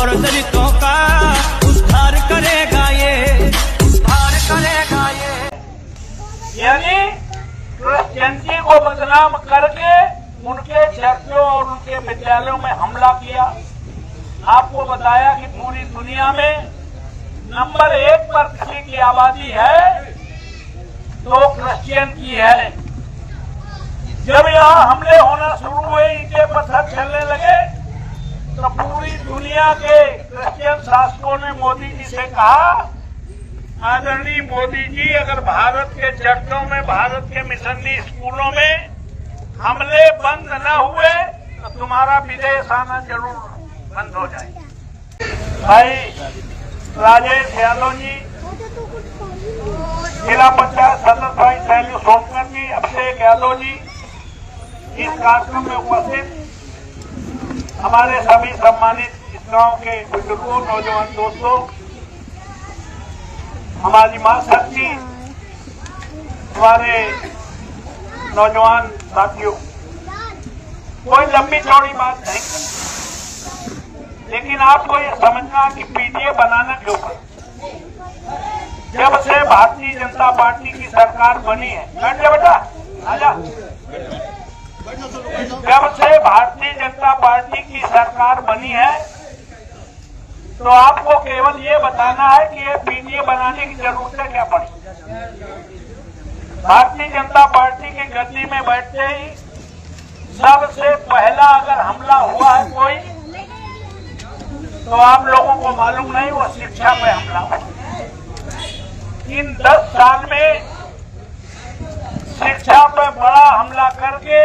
और दलितों का उद्धार करेगा ये, उद्धार करेगा ये। यानी क्रिश्चियनिटी को बदनाम करके उनके चर्चों और उनके विद्यालयों में हमला किया। आपको बताया कि पूरी दुनिया में नंबर 1 पर किसी की आबादी है तो क्रिश्चियन की है। जब यहाँ हमले होना शुरू हुए, ईंटे पत्थर चलने लगे, तो पूरी दुनिया के क्रिश्चियन शासकों ने मोदी जी से कहा, आदरणीय मोदी जी, अगर भारत के चर्चों में, भारत के मिशनरी स्कूलों में हमले बंद न हुए तो तुम्हारा विदेश आना जरूर बंद हो जाए। भाई राजेश यादव जी, जिला पंचायत सदस्य भाई शैलू सोमकर जी, अभिषेक यादव जी, इस कार्यक्रम में उपस्थित हमारे सभी सम्मानित इस गांव के बुजुर्गों, नौजवान दोस्तों, हमारी मां शक्ति, हमारे नौजवान साथियों, कोई लंबी चौड़ी बात नहीं, लेकिन आपको ये समझना कि पीटीए बनाना क्यों पड़ा। जब से भारतीय जनता पार्टी की सरकार बनी है, बैठ जा बेटा, आजा। जब से भारतीय जनता पार्टी की सरकार बनी है तो आपको केवल ये बताना है कि ये पीटीए बनाने की जरूरत क्या पड़ी। भारतीय जनता पार्टी के गद्दी में बैठते ही सबसे पहला अगर हमला हुआ है कोई, तो आप लोगों को मालूम नहीं, वो शिक्षा पे हमला हुआ। इन 10 साल में शिक्षा पे बड़ा हमला करके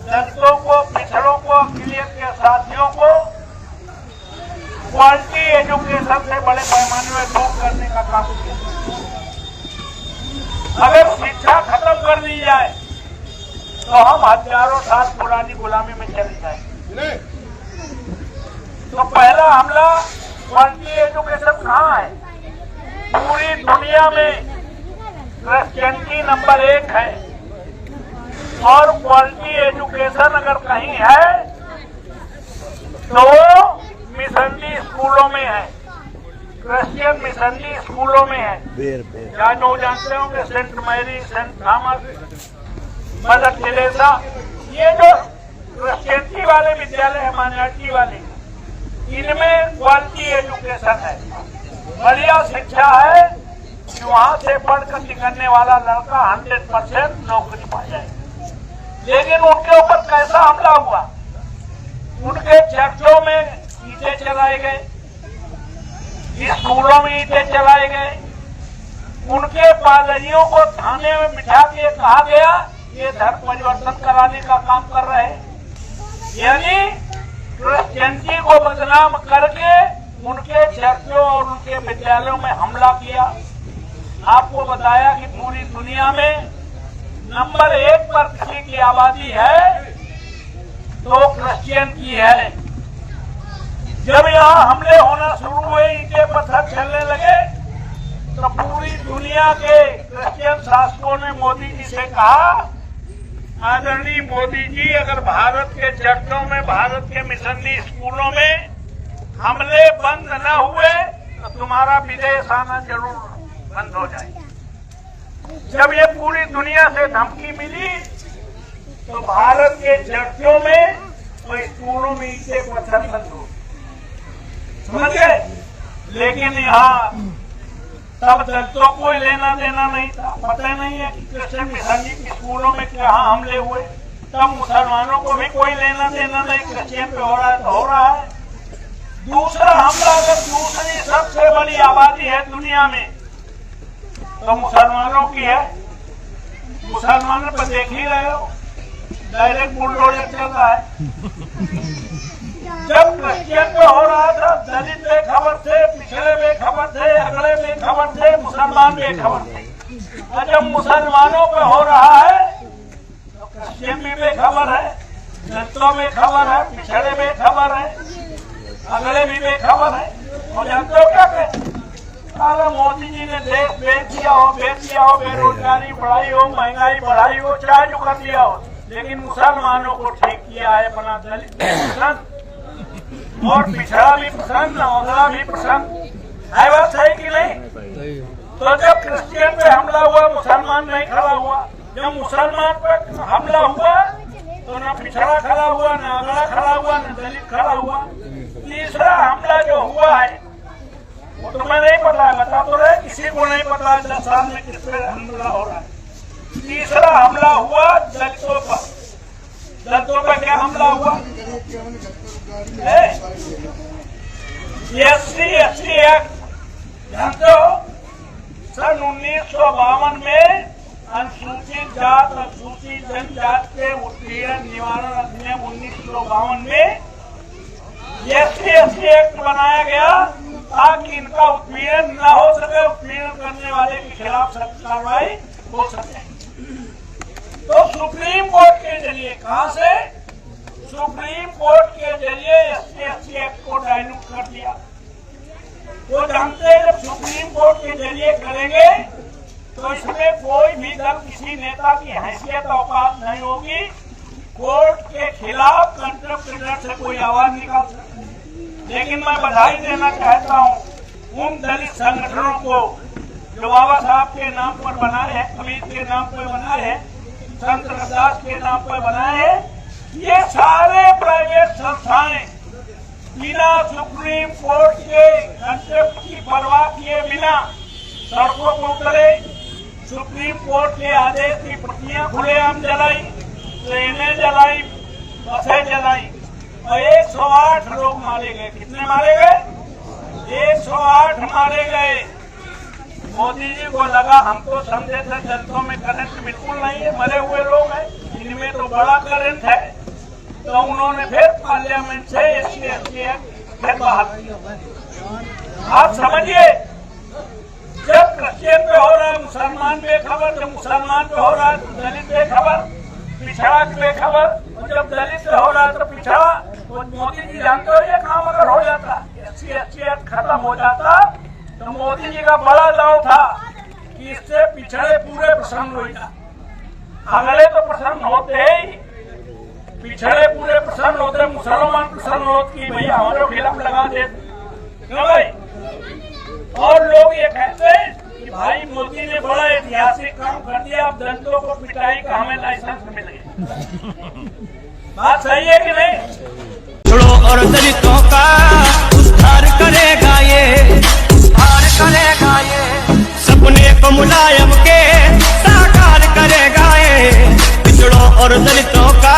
दलितों को, पिछड़ों को, अकलियत के साथियों को क्वालिटी एजुकेशन से बड़े पैमाने में दूर करने का काम किया। अगर शिक्षा खत्म कर दी जाए तो हम हजारों साल पुरानी गुलामी में चले जाएंगे। तो पहला हमला क्वालिटी एजुकेशन कहाँ है? पूरी दुनिया में क्रिश्चियनिटी नंबर 1 है और क्वालिटी एजुकेशन अगर कहीं है तो मिशनरी स्कूलों में है, क्रिश्चियन मिशनरी स्कूलों में है। क्या लोग जानते होंगे, saint Mary, saint Thomas, mother Teresa, ये जो क्रिश्चियनिटी वाले विद्यालय है, माइनॉरिटी वाले, इनमें क्वालिटी एजुकेशन है, बढ़िया शिक्षा है कि वहां से पढ़कर निकलने वाला लड़का 100% नौकरी पा जाए। लेकिन उनके ऊपर कैसा हमला हुआ? उनके चर्चों में ईंटे चलाए गए, स्कूलों में ईंटे चलाए गए, उनके पादरियों को थाने में बिठा के कहा गया ये धर्म परिवर्तन कराने का काम कर रहे हैं। यानी क्रिश्चियनिटी को बदनाम करके उनके चर्चों और उनके विद्यालयों में हमला किया। आपको बताया कि पूरी दुनिया में नंबर 1 पर किसी की आबादी है तो क्रिश्चियन की है। जब यहाँ हमले होना शुरू हुए, ईंटे पत्थर चलने लगे, तो पूरी दुनिया के क्रिश्चियन शासकों ने मोदी जी से कहा, आदरणीय मोदी जी, अगर भारत के चर्चों में, भारत के मिशनरी स्कूलों में हमले बंद न हुए तो तुम्हारा विदेश आना जरूर बंद हो जाए। जब ये पूरी दुनिया से धमकी मिली तो भारत के चर्चों में और स्कूलों में ईंटे पत्थर बंद हो, समझ गए। लेकिन यहाँ तब दलितों को लेना देना नहीं था, पता नहीं है कि क्रिश्चियन मिशनरी स्कूलों में क्या हमले हुए। तब मुसलमानों को भी कोई लेना देना नहीं, क्रिश्चियन पे हो रहा है तो हो रहा है। दूसरा हमला, अगर दूसरी सबसे बड़ी आबादी है दुनिया में तो मुसलमानों की है। मुसलमानों पर देख ही रहे हो, डायरेक्ट बुलडोजर चल रहा है। जब क्रिश्चियन पे हो रहा था, दलित बेखबर थे, पिछड़े बेखबर थे, अगले बेखबर थे, मुसलमान बेखबर थे। और जब मुसलमानों पे हो रहा है तो क्रिश्चियन भी बेखबर है, दलितों में खबर है, पिछड़े बेखबर है, अगले भी बेखबर है। और जानते हो क्या कहते? अगर मोदी जी ने देश बेच दिया हो, बेरोजगारी बढ़ाई हो, महंगाई बढ़ाई हो, चाहे जो कर दिया हो, लेकिन मुसलमानों को ठीक किया है, बना दलित और पिछड़ा भी प्रसन्न, अवला भी प्रसन्न। है बात सही कि नहीं? तो जब क्रिश्चियन पे हमला हुआ, मुसलमान नहीं खड़ा हुआ। जब मुसलमान पे हमला हुआ तो न पिछड़ा खड़ा हुआ, न अगला खड़ा हुआ, न दलित खड़ा हुआ। तीसरा हमला जो हुआ है वो तुम्हें नहीं पता है, बता तो रहे, किसी को नहीं पता है 10 साल में किस पे हमला हो रहा है। तीसरा हमला हुआ दलितों पर। दलितों पर क्या हमला हुआ? SC एक्ट जानते हो? सन 1952 में अनुसूचित जात अनुसूचित जनजाति के उत्पीड़न निवारण अधिनियम 1952 में SC एक्ट बनाया गया ताकि इनका उत्पीड़न न हो सके, उत्पीड़न करने वाले के खिलाफ सख्त कार्रवाई हो सके। तो सुप्रीम कोर्ट के जरिए, कहां से? सुप्रीम कोर्ट के जरिए SC एक्ट को डायल्यूट कर दिया। तो जानते हैं जब सुप्रीम कोर्ट के जरिए करेंगे तो इसमें कोई भी दल, किसी नेता की हैसियत औकात नहीं होगी कोर्ट के खिलाफ कंट्रप्ट से कोई आवाज निकाल सकती। लेकिन मैं बधाई देना चाहता हूं उन दलित संगठनों को जो बाबा साहब के नाम पर बनाए हैं, अमित के नाम पर बनाए हैं, संत रविदास के नाम पर बनाए हैं। ये सारे प्राइवेट संस्थाएं बिना सुप्रीम कोर्ट के कंट्रप्ट की परवाह किए बिना सड़कों पर उतरे, सुप्रीम कोर्ट के आदेश की प्रतियां खुलेआम जलाई, ट्रेनें जलाई, बसें जलाई और 108 लोग मारे गए। कितने मारे गए? 108 मारे गए। मोदी जी को लगा हम तो समझे थे दलितों में करंट बिल्कुल नहीं है, मरे हुए लोग हैं, इनमें तो बड़ा करंट है। तो उन्होंने फिर पार्लियामेंट से SC फिर बाहर किया। आप समझिए, जब क्रिश्चियन पे हो रहा है मुसलमान बेखबर, जब मुसलमान पे हो रहा है तो दलित बेखबर, पिछड़ा बेखबर, और जब दलित पे हो रहा है तो पिछड़ा। तो मोदी जी जानते हो ये काम अगर हो जाता, SC खत्म हो जाता तो मोदी जी का बड़ा दाव था कि इससे पिछड़े पूरे प्रसन्न हो जाए। अगले तो प्रसन्न होते ही, पिछड़े पूरे प्रसन्न होते, मुसलमान प्रसन्न होते कि भैया हमारे खिलाफ लगा देते, क्यों भाई? और लोग ये कहते हैं कि भाई मोदी ने बड़ा ऐतिहासिक काम कर दिया, अब दलितों को पिटाई का हमें लाइसेंस मिल गया। बात सही है कि नहीं? पिछड़ों और दलितों का उद्धार करेगा ये, उद्धार करेगा ये, सपने को मुलायम के साकार करेगा ये। पिछड़ों और दलितों का